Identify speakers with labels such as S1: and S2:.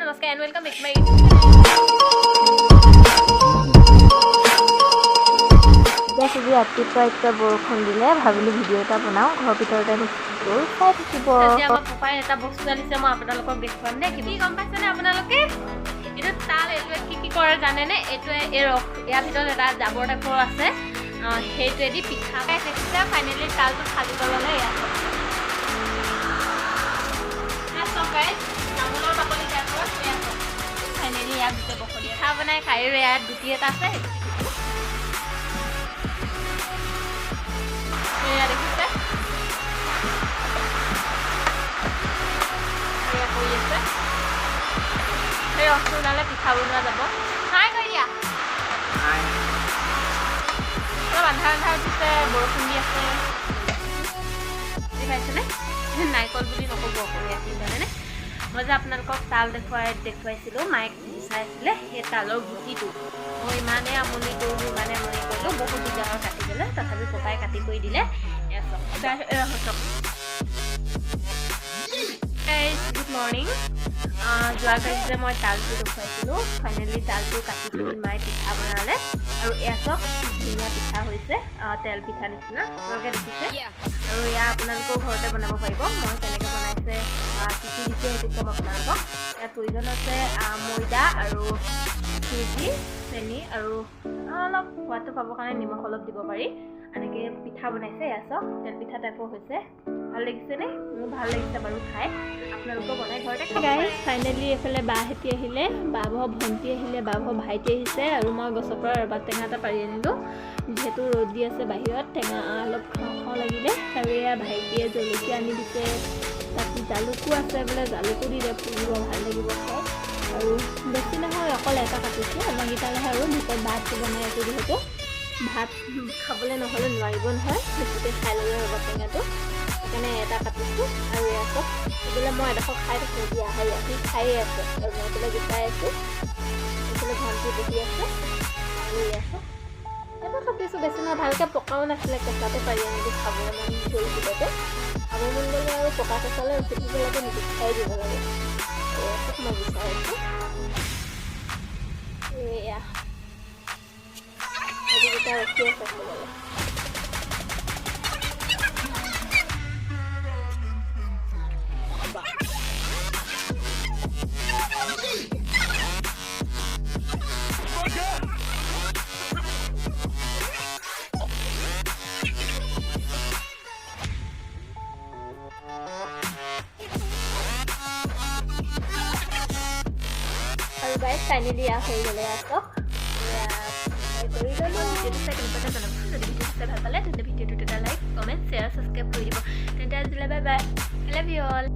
S1: नमस्कार and welcome back to my YouTube
S2: जैसे जी रातिपुवा एक बरषुण दिले भाविलो भिडिओ এটা বনাও ঘৰ ভিতৰতে নুঠিলো চাই থাকিব
S1: আজি আমাৰ পাপাই এটা বস্তু আনিছে মই আপোনালোকক দেখুৱাম নে কি গম পাইছেনে আপোনালোকে এটা তাল এটো কি কৰে জানে নে এটো ইয়াৰ ভিতৰত এটা জাবৰ টাইপৰ আছে হেইটোৱেদি পিঠা খাই থাকিছে ফাইনালি তালটো খালি কৰলে ইয়াত গাইস নামলৰ বাকলি টাইপৰ ফাইনালি ইয়াত দুটা বকলি পিঠা বনাই খাই ইয়াত দুটি এটা আছে এয়া দেখিছে এয়া হৈ আছে এই অসুনালে পিঠা বনোৱা যাব হাই কৈ দিয়া হাই আন্ধাৰ উঠিছে বৰষুণ দি আছে দেখাইছেনে নাইকল বুলি নক'ব অকলে আছিল জানেনে মই যে আপোনালোকক তাল দেখুৱাইছিলোঁ মাইক চাইছিলে সেই তালৰ গুটিটো মই ইমানে আমনি কৰিলোঁ বহুত দিগদাৰ কাটি দিলে তথাপি পপাই কাটি কৰি দিলে গুড মৰ্ণিং যোৱাকালি যে মই তালটো দেখুৱাইছিলোঁ ফাইনেলি তালটো কাটি কৰি মায়ে পিঠা বনালে আৰু এয়া চব ধুনীয়া পিঠা হৈছে তেল পিঠা নিচিনা আপোনালোকে দেখিছে আৰু এয়া আপোনালোকেও ঘৰতে বনাব পাৰিব মই কেনেকৈ বনাইছে কি কি দিছে সেইটো ক'ম আপোনালোকক ইয়াত প্ৰয়োজন আছে ময়দা আৰু চুজি চেনি আৰু অলপ সোৱাদটো পাবৰ কাৰণে নিমখ অলপ দিব পাৰি এনেকৈ পিঠা বনাইছে এয়া চব তেল পিঠা টাইপৰ হৈছে ভাল লাগিছেনে মোৰ ভাল লাগিছে বাৰু খাই আপোনালোকেও বনাই ঘৰতে গাইজ ফাইনেলি এইফালে বাহেঁতি আহিলে বাবহ ভণ্টি আহিলে বাবহ ভাইটি আহিছে আৰু মই গছৰ পৰা ৰবাব টেঙা এটা পাৰি আনিলোঁ যিহেতু ৰ'দ দি আছে বাহিৰত টেঙা অলপ খাওঁ লাগিলে আৰু এয়া ভাইটিয়ে জলকীয়া আনি দিছে তাত জালুকো আছে বোলে জালুকো দি দিয়ে পুৰিব ভাল লাগিব খাই আৰু বেছি নহয় অকল এটা কাটিছোঁ আমাৰকেইটালেহে আৰু ভিতৰত ভাতটো বনাই আছোঁ যিহেতু ভাত খাবলৈ নহ'লে নোৱাৰিব নহয় বেছিকৈ খাই ল'লে ৰবাব টেঙাটো সেইকাৰণে এটা কাটিছোঁ আৰু এয়া চব এইফালে মই এডোখৰ খাই থাকোঁ দিয়া আহি খায়ে আছে আৰু মই এইফালে গোটাই আছোঁ এইফালে ভণ্টি বহি আছে আৰু এয়া চব এটা কাটিছোঁ বেছি নহয় ভালকৈ পকাও নাছিলে কেঁচাতে পাৰি আনিলোঁ খাবলৈ মন ধৰিছিলতে খাব মন গ'লে আৰু পকা কেঁচালে ৰখি দিব লাগে নেকি খাই দিব লাগে এয়া চব মই বিচাৰিছোঁ এয়া এইকেইটা ৰখি আছে খাবলৈ আৰু গাইজ ফাইনেলি হৈ গ'লে আকৌ কৰি ল'লোঁ ভিডিঅ'টো চাই কেনেকুৱা জনাবচোন যদি ভিডিঅ'টো চাই ভাল পালে তেন্তে ভিডিঅ'টোত এটা লাইক কমেণ্ট শ্বেয়াৰ ছাবস্ক্ৰাইব কৰি দিব তেন্তে আজিলৈ bye bye I love you all